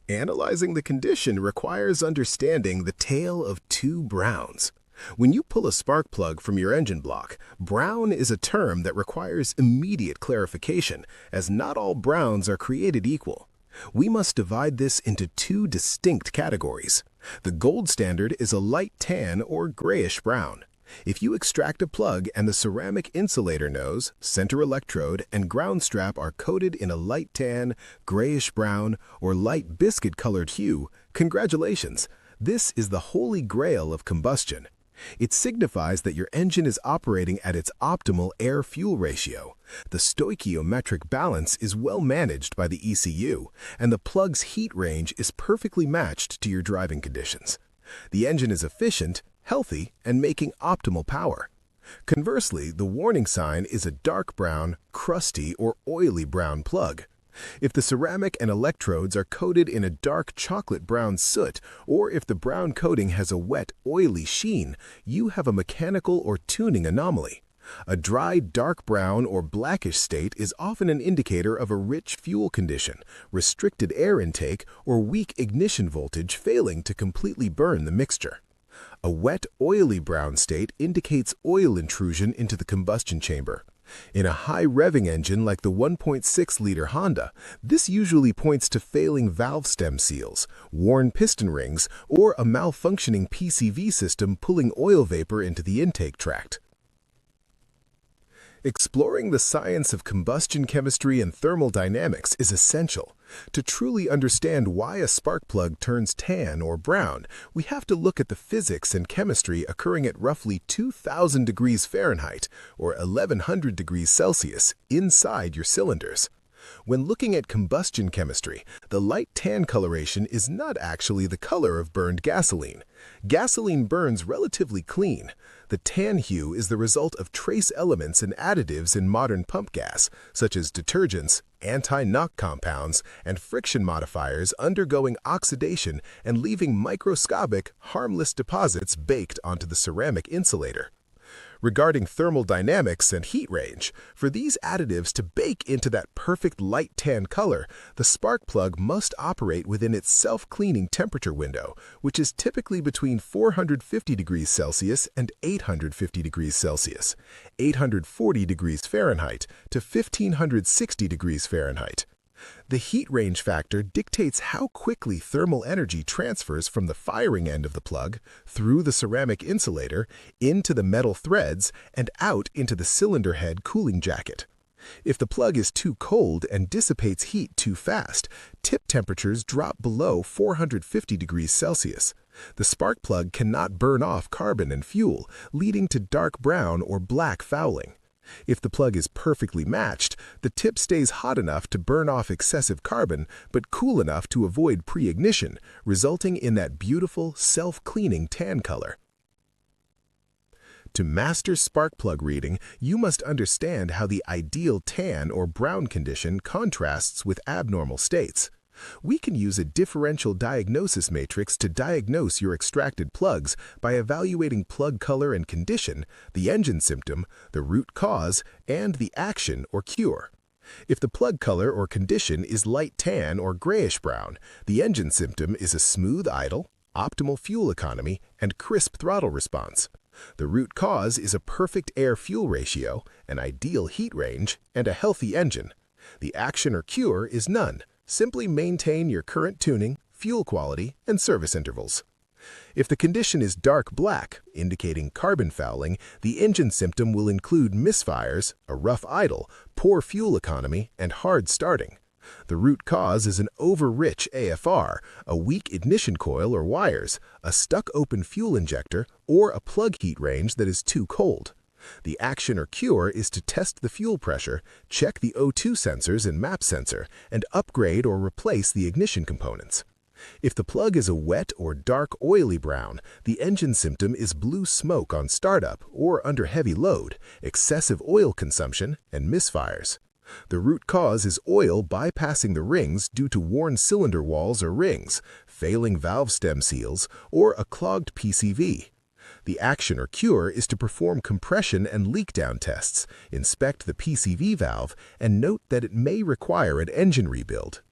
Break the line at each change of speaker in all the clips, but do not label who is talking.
Analyzing the condition requires understanding the tale of two browns. When you pull a spark plug from your engine block, brown is a term that requires immediate clarification, as not all browns are created equal. We must divide this into two distinct categories. The gold standard is a light tan or grayish-brown. If you extract a plug and the ceramic insulator nose, center electrode, and ground strap are coated in a light tan, grayish-brown, or light biscuit-colored hue, congratulations! This is the holy grail of combustion. It signifies that your engine is operating at its optimal air-fuel ratio. The stoichiometric balance is well managed by the ECU, and the plug's heat range is perfectly matched to your driving conditions. The engine is efficient, healthy, and making optimal power. Conversely, the warning sign is a dark brown, crusty, or oily brown plug. If the ceramic and electrodes are coated in a dark chocolate brown soot, or if the brown coating has a wet, oily sheen, you have a mechanical or tuning anomaly. A dry, dark brown or blackish state is often an indicator of a rich fuel condition, restricted air intake, or weak ignition voltage failing to completely burn the mixture. A wet, oily brown state indicates oil intrusion into the combustion chamber. In a high-revving engine like the 1.6-liter Honda, this usually points to failing valve stem seals, worn piston rings, or a malfunctioning PCV system pulling oil vapor into the intake tract. Exploring the science of combustion chemistry and thermal dynamics is essential. To truly understand why a spark plug turns tan or brown, we have to look at the physics and chemistry occurring at roughly 2,000 degrees Fahrenheit or 1,100 degrees Celsius inside your cylinders. When looking at combustion chemistry, the light tan coloration is not actually the color of burned gasoline. Gasoline burns relatively clean. The tan hue is the result of trace elements and additives in modern pump gas, such as detergents, anti-knock compounds, and friction modifiers undergoing oxidation and leaving microscopic, harmless deposits baked onto the ceramic insulator. Regarding thermal dynamics and heat range, for these additives to bake into that perfect light tan color, the spark plug must operate within its self-cleaning temperature window, which is typically between 450 degrees Celsius and 850 degrees Celsius, 840 degrees Fahrenheit to 1560 degrees Fahrenheit. The heat range factor dictates how quickly thermal energy transfers from the firing end of the plug, through the ceramic insulator, into the metal threads, and out into the cylinder head cooling jacket. If the plug is too cold and dissipates heat too fast, tip temperatures drop below 450 degrees Celsius. The spark plug cannot burn off carbon and fuel, leading to dark brown or black fouling. If the plug is perfectly matched, the tip stays hot enough to burn off excessive carbon, but cool enough to avoid pre-ignition, resulting in that beautiful, self-cleaning tan color. To master spark plug reading, you must understand how the ideal tan or brown condition contrasts with abnormal states. We can use a differential diagnosis matrix to diagnose your extracted plugs by evaluating plug color and condition, the engine symptom, the root cause, and the action or cure. If the plug color or condition is light tan or grayish-brown, the engine symptom is a smooth idle, optimal fuel economy, and crisp throttle response. The root cause is a perfect air-fuel ratio, an ideal heat range, and a healthy engine. The action or cure is none. Simply maintain your current tuning, fuel quality, and service intervals. If the condition is dark black, indicating carbon fouling, the engine symptom will include misfires, a rough idle, poor fuel economy, and hard starting. The root cause is an over-rich AFR, a weak ignition coil or wires, a stuck-open fuel injector, or a plug heat range that is too cold. The action or cure is to test the fuel pressure, check the O2 sensors and map sensor, and upgrade or replace the ignition components. If the plug is a wet or dark oily brown, the engine symptom is blue smoke on startup or under heavy load, excessive oil consumption, and misfires. The root cause is oil bypassing the rings due to worn cylinder walls or rings, failing valve stem seals, or a clogged PCV. The action or cure is to perform compression and leak-down tests, inspect the PCV valve, and note that it may require an engine rebuild.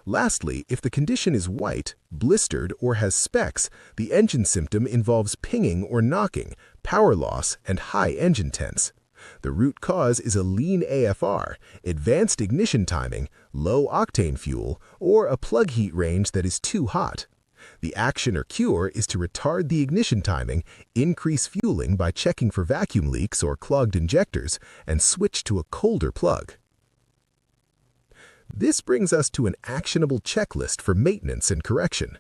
Lastly, if the condition is white, blistered, or has specks, the engine symptom involves pinging or knocking, power loss, and high engine tense. The root cause is a lean AFR, advanced ignition timing, low octane fuel, or a plug heat range that is too hot. The action or cure is to retard the ignition timing, increase fueling by checking for vacuum leaks or clogged injectors, and switch to a colder plug. This brings us to an actionable checklist for maintenance and correction.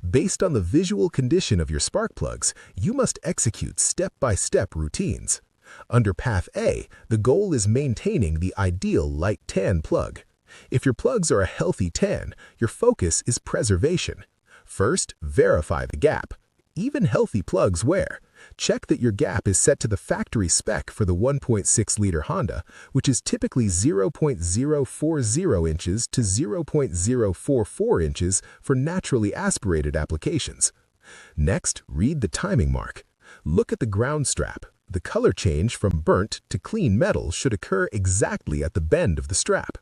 Based on the visual condition of your spark plugs, you must execute step-by-step routines. Under Path A, the goal is maintaining the ideal light tan plug. If your plugs are a healthy tan, your focus is preservation. First, verify the gap. Even healthy plugs wear. Check that your gap is set to the factory spec for the 1.6-liter Honda, which is typically 0.040 inches to 0.044 inches for naturally aspirated applications. Next, read the timing mark. Look at the ground strap. The color change from burnt to clean metal should occur exactly at the bend of the strap.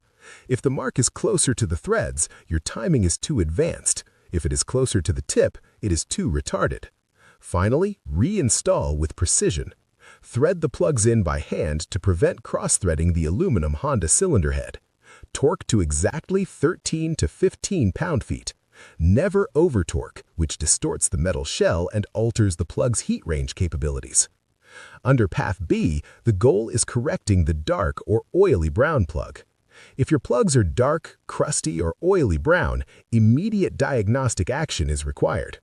If the mark is closer to the threads, your timing is too advanced. If it is closer to the tip, it is too retarded. Finally, reinstall with precision. Thread the plugs in by hand to prevent cross-threading the aluminum Honda cylinder head. Torque to exactly 13 to 15 pound-feet. Never over-torque, which distorts the metal shell and alters the plug's heat range capabilities. Under Path B, the goal is correcting the dark or oily brown plug. If your plugs are dark, crusty, or oily brown, immediate diagnostic action is required.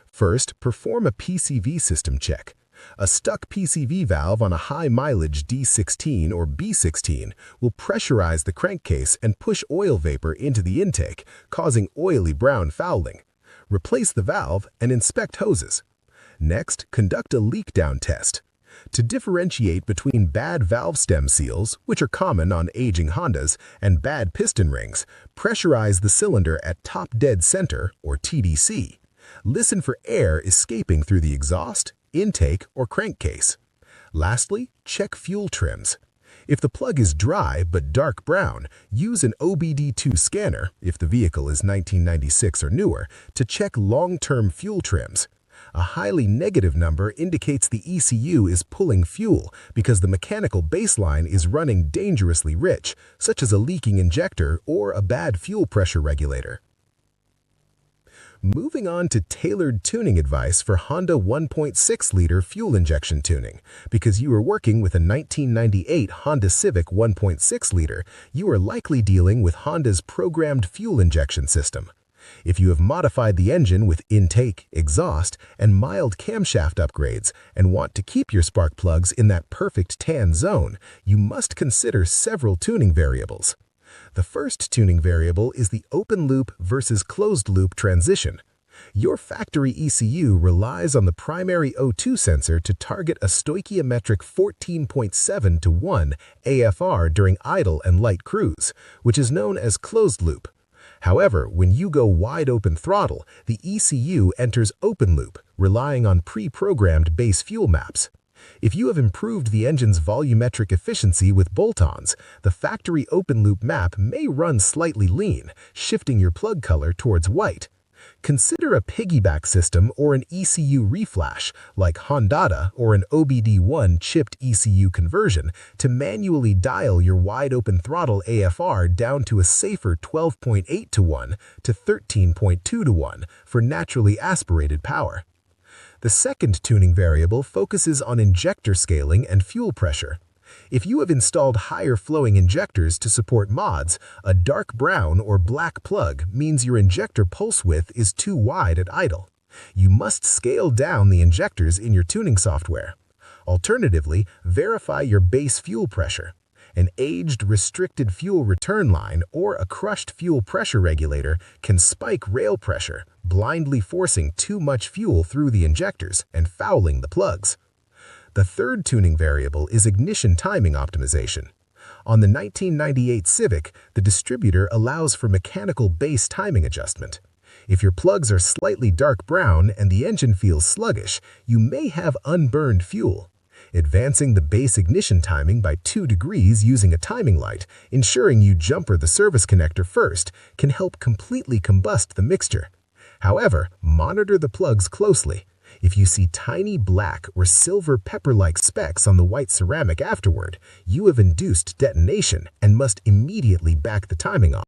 First, perform a PCV system check. A stuck PCV valve on a high-mileage D16 or B16 will pressurize the crankcase and push oil vapor into the intake, causing oily brown fouling. Replace the valve and inspect hoses. Next, conduct a leak-down test. To differentiate between bad valve stem seals, which are common on aging Hondas, and bad piston rings, pressurize the cylinder at top dead center, or TDC. Listen for air escaping through the exhaust, intake, or crankcase. Lastly, check fuel trims. If the plug is dry but dark brown, use an OBD2 scanner, if the vehicle is 1996 or newer, to check long-term fuel trims. A highly negative number indicates the ECU is pulling fuel because the mechanical baseline is running dangerously rich, such as a leaking injector or a bad fuel pressure regulator. Moving on to tailored tuning advice for Honda 1.6-liter fuel injection tuning. Because you are working with a 1998 Honda Civic 1.6-liter, you are likely dealing with Honda's programmed fuel injection system. If you have modified the engine with intake, exhaust, and mild camshaft upgrades and want to keep your spark plugs in that perfect tan zone, you must consider several tuning variables. The first tuning variable is the open-loop versus closed-loop transition. Your factory ECU relies on the primary O2 sensor to target a stoichiometric 14.7 to 1 AFR during idle and light cruise, which is known as closed-loop. However, when you go wide-open throttle, the ECU enters open-loop, relying on pre-programmed base fuel maps. If you have improved the engine's volumetric efficiency with bolt-ons, the factory open-loop map may run slightly lean, shifting your plug color towards white. Consider a piggyback system or an ECU reflash, like Honda or an OBD1 chipped ECU conversion, to manually dial your wide-open throttle AFR down to a safer 12.8 to 1 to 13.2 to 1 for naturally aspirated power. The second tuning variable focuses on injector scaling and fuel pressure. If you have installed higher flowing injectors to support mods, a dark brown or black plug means your injector pulse width is too wide at idle. You must scale down the injectors in your tuning software. Alternatively, verify your base fuel pressure. An aged restricted fuel return line or a crushed fuel pressure regulator can spike rail pressure, blindly forcing too much fuel through the injectors and fouling the plugs. The third tuning variable is ignition timing optimization. On the 1998 Civic, the distributor allows for mechanical base timing adjustment. If your plugs are slightly dark brown and the engine feels sluggish, you may have unburned fuel. Advancing the base ignition timing by 2 degrees using a timing light, ensuring you jumper the service connector first, can help completely combust the mixture. However, monitor the plugs closely. If you see tiny black or silver pepper-like specks on the white ceramic afterward, you have induced detonation and must immediately back the timing off.